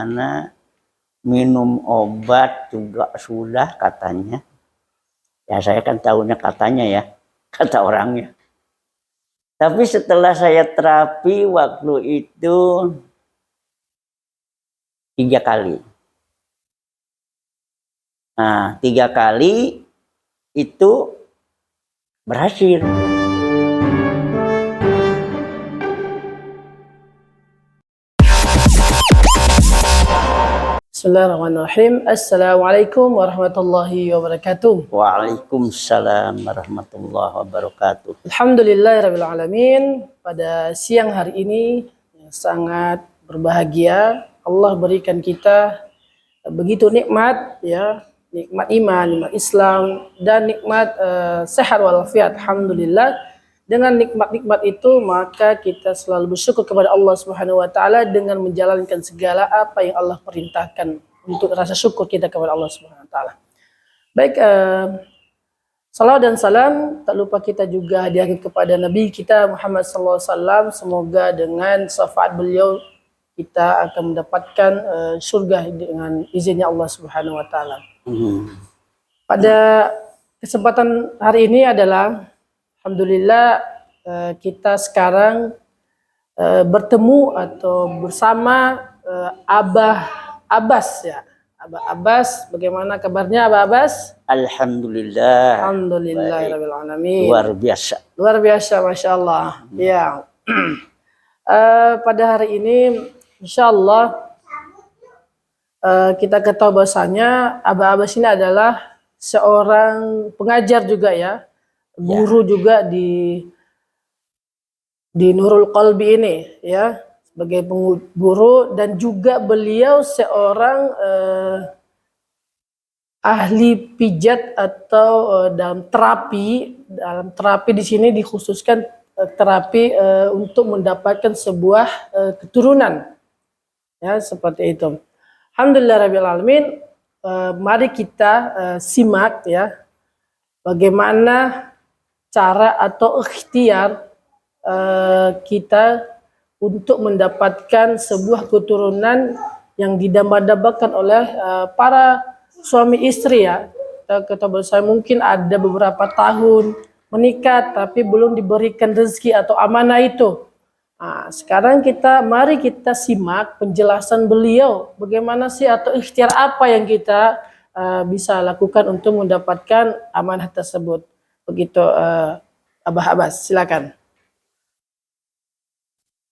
Karena minum obat juga sudah katanya. Ya saya kan tahunya katanya ya, kata orangnya. Tapi setelah saya terapi waktu itu 3 kali. Nah 3 kali itu berhasil. Bismillahirrahmanirrahim. Assalamualaikum warahmatullahi wabarakatuh. Waalaikumsalam warahmatullahi wabarakatuh. Alhamdulillahirabbil alamin. Pada siang hari ini sangat berbahagia. Allah berikan kita begitu nikmat ya, nikmat iman, nikmat Islam dan nikmat sehat walafiat. Alhamdulillah. Dengan nikmat-nikmat itu maka kita selalu bersyukur kepada Allah Subhanahu wa taala dengan menjalankan segala apa yang Allah perintahkan untuk rasa syukur kita kepada Allah Subhanahu wa taala. Baik, salawat dan salam tak lupa kita juga hadiahkan kepada Nabi kita Muhammad sallallahu alaihi wasallam. Semoga dengan syafaat beliau kita akan mendapatkan surga dengan izinnya Allah Subhanahu wa taala. Pada kesempatan hari ini adalah alhamdulillah kita sekarang bertemu atau bersama Abah Abbas ya. Abah Abbas, bagaimana kabarnya Abah Abbas? Alhamdulillah. Alhamdulillahirabbil alamin. Luar biasa. Luar biasa, masya Allah. Ya. Pada hari ini, insya Allah kita ketahui bahwasanya Abah Abbas ini adalah seorang pengajar juga ya, guru juga di Nurul Qalbi ini ya, sebagai guru, dan juga beliau seorang ahli pijat atau dalam terapi di sini dikhususkan terapi untuk mendapatkan sebuah keturunan ya, seperti itu. Alhamdulillahirabbil alamin. Mari kita simak ya bagaimana cara atau ikhtiar kita untuk mendapatkan sebuah keturunan yang didambakan oleh para suami istri ya. Kata saya mungkin ada beberapa tahun menikah tapi belum diberikan rezeki atau amanah itu. Nah, sekarang mari kita simak penjelasan beliau bagaimana sih atau ikhtiar apa yang kita bisa lakukan untuk mendapatkan amanah tersebut. Begitu Abah Abbas, silakan.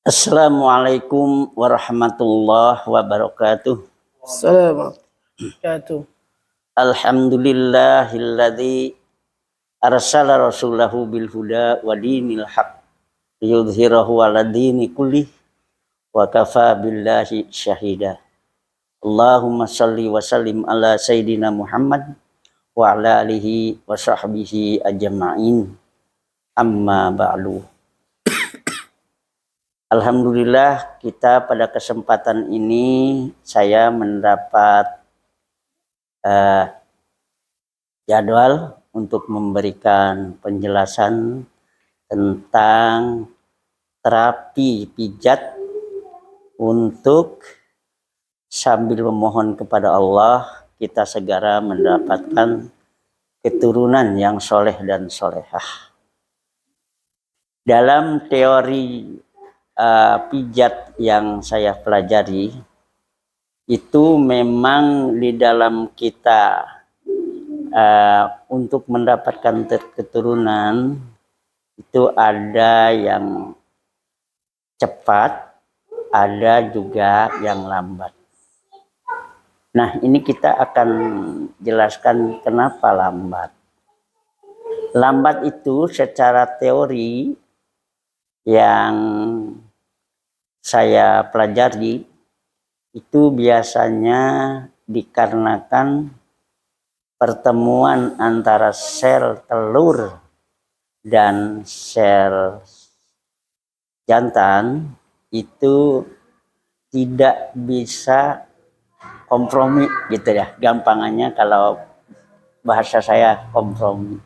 Assalamualaikum warahmatullahi wabarakatuh. Assalamualaikum warahmatullahi wabarakatuh. Alhamdulillahilladzi arsala rasulahu bil huda wa dinil haq liyudhhirahu 'ala dini kullih wa kafa billahi syahida. Allahumma shalli wa sallim ala sayyidina Muhammad wa ala alihi wa sahbihi ajma'in. Amma ba'du. Alhamdulillah, kita pada kesempatan ini saya mendapat jadwal untuk memberikan penjelasan tentang terapi pijat untuk sambil memohon kepada Allah kita segera mendapatkan keturunan yang soleh dan solehah. Dalam teori pijat yang saya pelajari itu memang di dalam kita untuk mendapatkan keturunan itu ada yang cepat, ada juga yang lambat. Nah, ini kita akan jelaskan kenapa lambat. Lambat itu secara teori yang saya pelajari itu biasanya dikarenakan pertemuan antara sel telur dan sel jantan itu tidak bisa kompromi gitu ya, gampangannya kalau bahasa saya kompromi.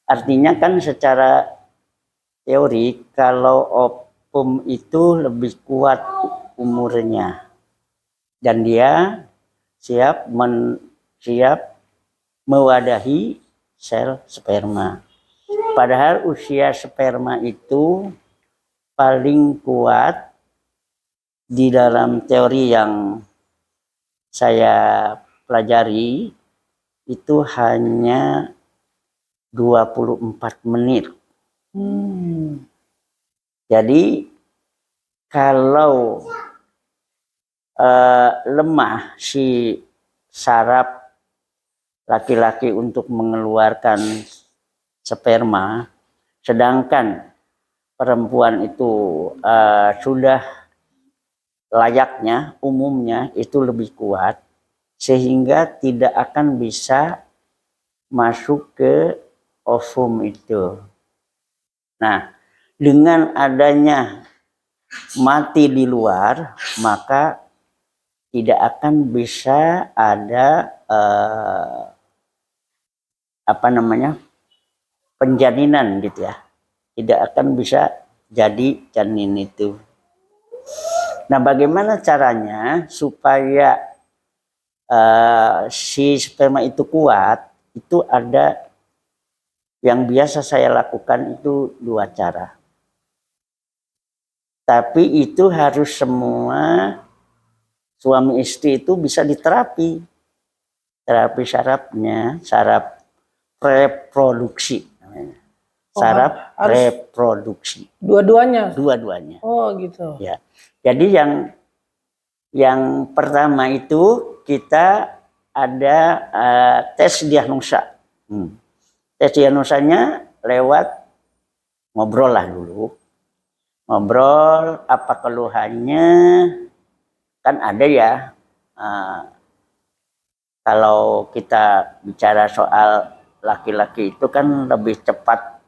Artinya kan secara teori kalau opum itu lebih kuat umurnya dan dia siap mewadahi sel sperma. Padahal usia sperma itu paling kuat di dalam teori yang saya pelajari itu hanya 24 menit. Jadi kalau lemah si saraf laki-laki untuk mengeluarkan sperma, sedangkan perempuan itu sudah layaknya, umumnya itu lebih kuat, sehingga tidak akan bisa masuk ke ovum itu. Nah, dengan adanya mati di luar, maka tidak akan bisa ada penjaninan gitu ya. Tidak akan bisa jadi janin itu. Nah, bagaimana caranya supaya si sperma itu kuat? Itu ada yang biasa saya lakukan itu 2 cara. Tapi itu harus semua suami istri itu bisa diterapi. Terapi sarafnya, saraf reproduksi. Saraf reproduksi. Dua-duanya? Dua-duanya. Oh gitu. Ya. Jadi yang pertama itu kita ada tes diagnosa. Tes diagnosanya lewat ngobrol lah dulu. Ngobrol apa keluhannya, kan ada ya. Kalau kita bicara soal laki-laki itu kan lebih cepat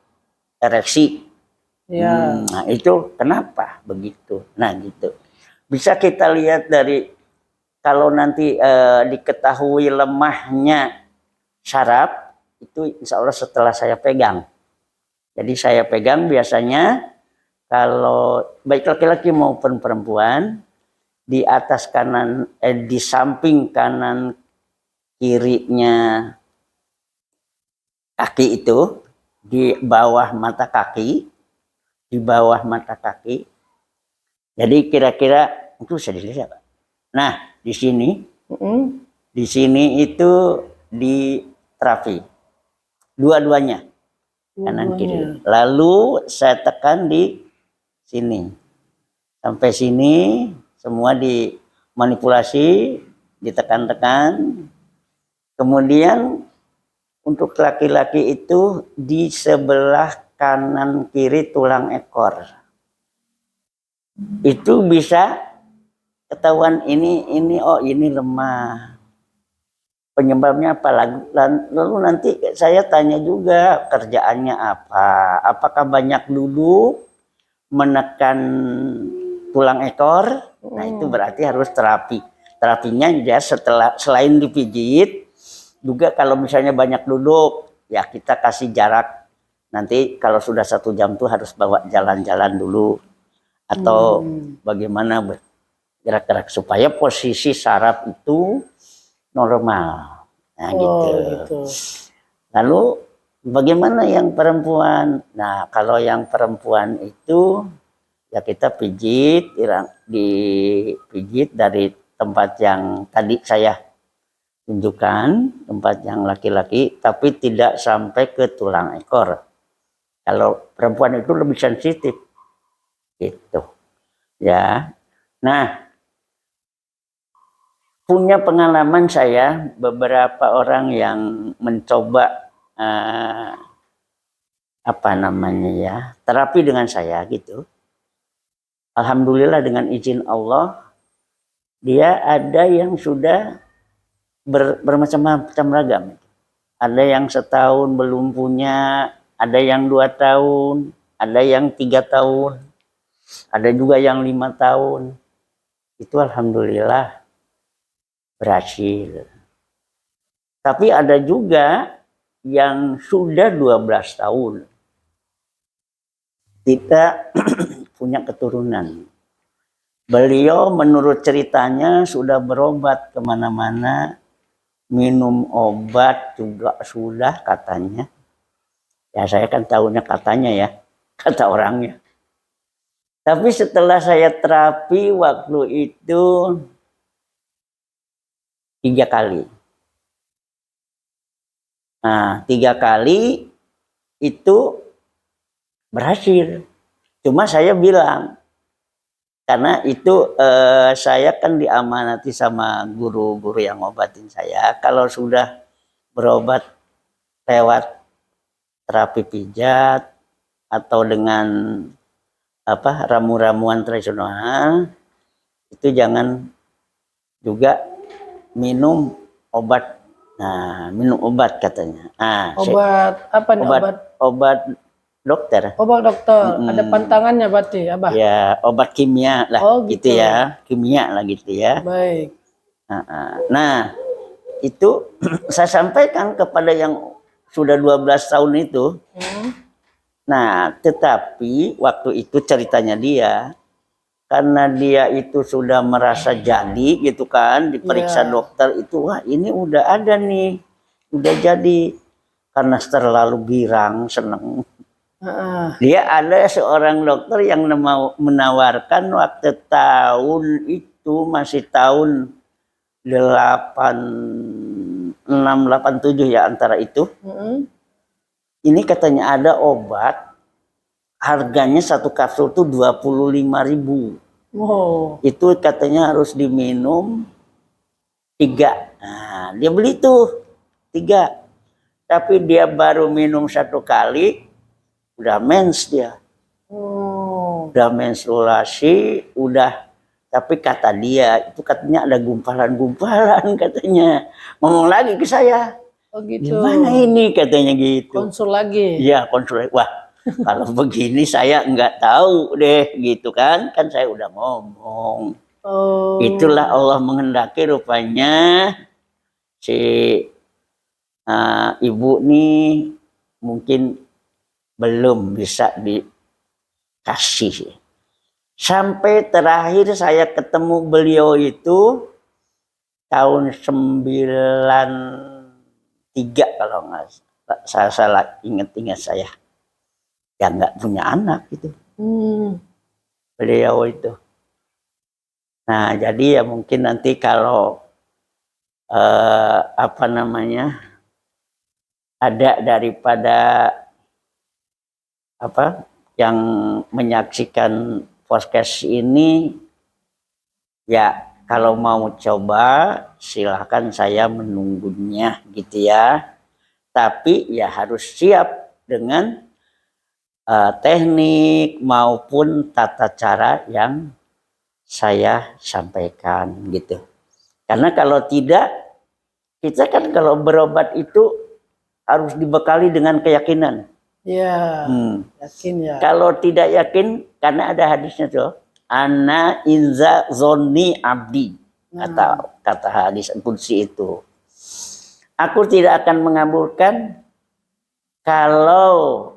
ereksi. Ya. Nah itu kenapa begitu? Nah gitu. Bisa kita lihat dari kalau nanti diketahui lemahnya saraf itu insya Allah setelah saya pegang. Jadi saya pegang biasanya kalau baik laki-laki maupun perempuan di atas kanan, di samping kanan kirinya kaki itu, di bawah mata kaki, di bawah mata kaki. Jadi kira-kira itu bisa dilihat. Nah di sini itu di terapi dua-duanya kanan kiri. Lalu saya tekan di sini sampai sini semua dimanipulasi, ditekan-tekan. Kemudian untuk laki-laki itu di sebelah kanan kiri tulang ekor. Itu bisa ketahuan ini lemah. Penyebabnya apa? Lalu nanti saya tanya juga kerjaannya apa. Apakah banyak duduk menekan tulang ekor? Nah itu berarti harus terapi. Terapinya ya selain dipijit, juga kalau misalnya banyak duduk, ya kita kasih jarak. Nanti kalau sudah 1 jam tuh harus bawa jalan-jalan dulu. Atau bagaimana gerak-gerak supaya posisi saraf itu normal. Nah gitu. Lalu bagaimana yang perempuan? Nah kalau yang perempuan itu ya kita dipijit dari tempat yang tadi saya tunjukkan, tempat yang laki-laki, tapi tidak sampai ke tulang ekor. Kalau perempuan itu lebih sensitif, gitu, ya. Nah, punya pengalaman saya beberapa orang yang mencoba terapi dengan saya, gitu. Alhamdulillah dengan izin Allah, dia ada yang sudah bermacam-macam ragam. Ada yang setahun belum punya, ada yang 2 tahun, ada yang 3 tahun, ada juga yang 5 tahun. Itu alhamdulillah berhasil. Tapi ada juga yang sudah 12 tahun tidak punya keturunan. Beliau menurut ceritanya sudah berobat kemana-mana, minum obat juga sudah katanya. Ya saya kan tahunya katanya ya, kata orangnya. Tapi setelah saya terapi waktu itu 3 kali. Nah 3 kali itu berhasil. Cuma saya bilang, karena itu saya kan diamanati sama guru-guru yang ngobatin saya. Kalau sudah berobat lewat terapi pijat atau dengan ramu-ramuan tradisional, itu jangan juga minum obat. Nah, minum obat katanya. Nah, Obat apa nih? Obat dokter. Obat dokter. Ada pantangannya berarti, Abah? Ya, obat kimia lah, gitu ya. Kimia lah gitu ya. Baik. Nah, itu saya sampaikan kepada yang sudah 12 tahun itu. Nah, tetapi waktu itu ceritanya dia, karena dia itu sudah merasa jadi gitu kan, diperiksa dokter itu, wah ini udah ada nih, udah jadi. Karena terlalu girang, seneng. Dia ada seorang dokter yang menawarkan waktu tahun itu masih tahun 86, 87 ya antara itu. Ini katanya ada obat, harganya 1 kapsul tuh 25.000. Wow. Itu katanya harus diminum 3. Nah, dia beli tuh 3. Tapi dia baru minum 1 kali, udah mens dia. Udah menstruasi, udah. Tapi kata dia, itu katanya ada gumpalan-gumpalan katanya. Ngomong lagi ke saya. Oh gitu. Gimana ini katanya gitu. Konsul lagi. Iya, konsul. Wah, kalau begini saya nggak tahu deh gitu kan. Kan saya udah ngomong. Itulah Allah menghendaki rupanya si ibu nih mungkin belum bisa dikasih. Sampai terakhir saya ketemu beliau itu tahun 93 kalau nggak salah ingat saya. Ya nggak punya anak gitu. Beliau itu. Nah jadi ya mungkin nanti kalau ada daripada yang menyaksikan podcast ini, ya kalau mau coba silahkan, saya menunggunya gitu ya. Tapi ya harus siap dengan teknik maupun tata cara yang saya sampaikan gitu. Karena kalau tidak, kita kan kalau berobat itu harus dibekali dengan keyakinan. Ya, yakin ya. Kalau tidak yakin, karena ada hadisnya tuh, ana inza zonni abdi, kata hadis qudsi itu. Aku tidak akan mengabulkan kalau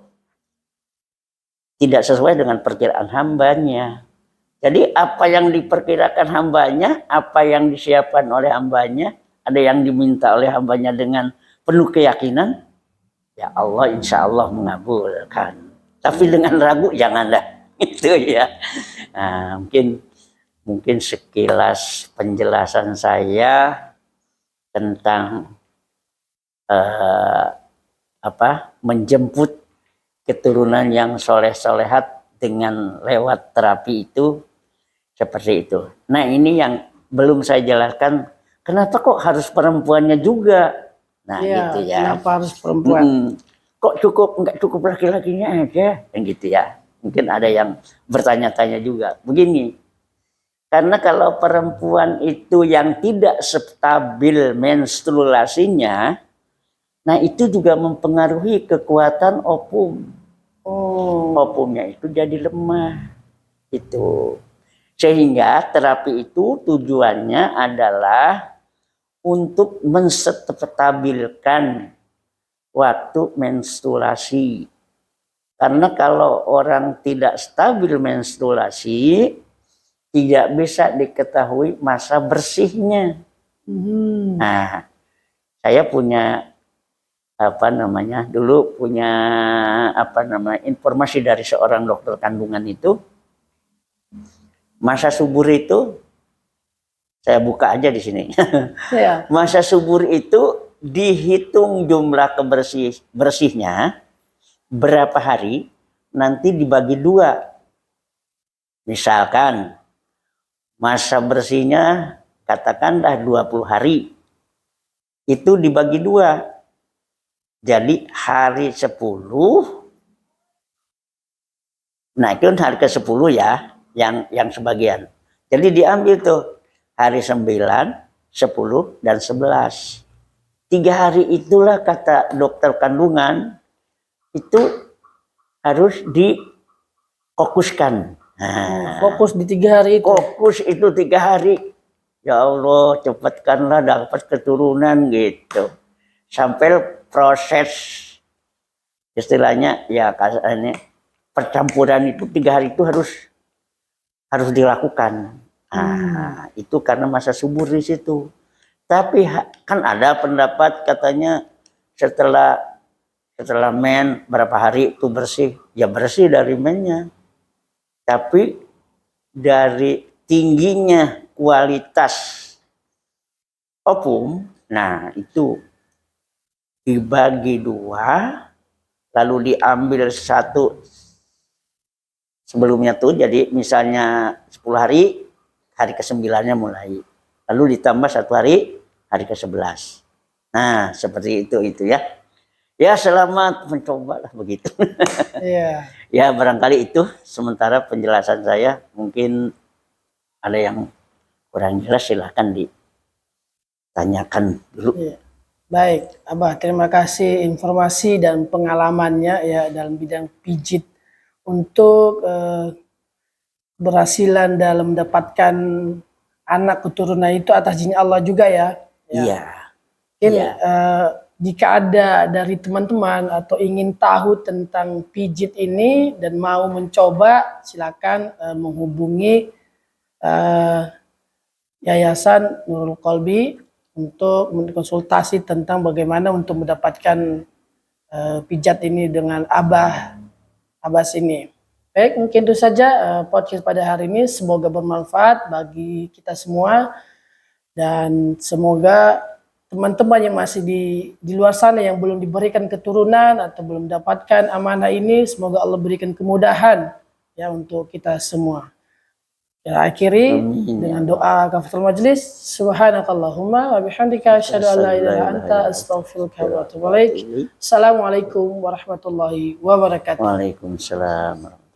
tidak sesuai dengan perkiraan hambanya. Jadi apa yang diperkirakan hambanya, apa yang disiapkan oleh hambanya, ada yang diminta oleh hambanya dengan penuh keyakinan, ya Allah insya Allah mengabulkan. Tapi dengan ragu janganlah, itu ya. Nah, mungkin sekilas penjelasan saya tentang menjemput keturunan yang soleh-solehat dengan lewat terapi itu seperti itu. Nah ini yang belum saya jelaskan, kenapa kok harus perempuannya juga? Nah gitu ya. Kenapa harus perempuan? Kok nggak cukup laki-lakinya aja? Yang gitu ya. Mungkin ada yang bertanya-tanya juga. Begini, karena kalau perempuan itu yang tidak stabil menstruasinya, nah itu juga mempengaruhi kekuatan ovum. Ovumnya itu jadi lemah. Itu. Sehingga terapi itu tujuannya adalah untuk menstabilkan waktu menstruasi. Karena kalau orang tidak stabil menstruasi, tidak bisa diketahui masa bersihnya. Nah, saya punya dulu punya informasi dari seorang dokter kandungan itu, masa subur itu, saya buka aja di sini. Ya. Masa subur itu dihitung jumlah bersihnya berapa hari, nanti dibagi 2. Misalkan masa bersihnya katakanlah 20 hari, itu dibagi 2. Jadi hari 10, nah itu hari ke-10 ya, yang sebagian. Jadi diambil tuh hari 9, 10, dan 11. 3 hari itulah kata dokter kandungan itu harus difokuskan. Nah, fokus di 3 hari itu. Fokus itu 3 hari. Ya Allah, cepatkanlah dapat keturunan gitu. Sampai proses istilahnya ya kasarnya percampuran itu 3 hari itu harus dilakukan. Nah, itu karena masa subur di situ. Tapi kan ada pendapat katanya setelah men berapa hari itu bersih, ya bersih dari mennya. Tapi dari tingginya kualitas ovum, nah itu dibagi 2, lalu diambil 1 sebelumnya tuh, jadi misalnya 10 hari, hari ke-9-nya mulai, lalu ditambah 1 hari, hari ke-11. Nah seperti itu ya. Ya selamat mencoba lah begitu. Iya. Ya barangkali itu sementara penjelasan saya. Mungkin ada yang kurang jelas silahkan ditanyakan dulu. Iya. Baik, Abah, terima kasih informasi dan pengalamannya ya dalam bidang pijit untuk keberhasilan dalam mendapatkan anak keturunan itu atas izin Allah juga ya. Iya. Mungkin jika ada dari teman-teman atau ingin tahu tentang pijit ini dan mau mencoba, silakan menghubungi Yayasan Nurul Qalbi untuk konsultasi tentang bagaimana untuk mendapatkan pijat ini dengan Abbas ini. Baik, mungkin itu saja podcast pada hari ini. Semoga bermanfaat bagi kita semua dan semoga teman-teman yang masih di luar sana yang belum diberikan keturunan atau belum mendapatkan amanah ini, semoga Allah berikan kemudahan ya untuk kita semua. Kita akhiri dengan doa kafaratul majlis. Subhanakallahumma wa bihamdika asyhadu an la ilaha illa anta astaghfiruka wa atubu ilaik. Assalamualaikum warahmatullahi wabarakatuh. Waalaikumsalam.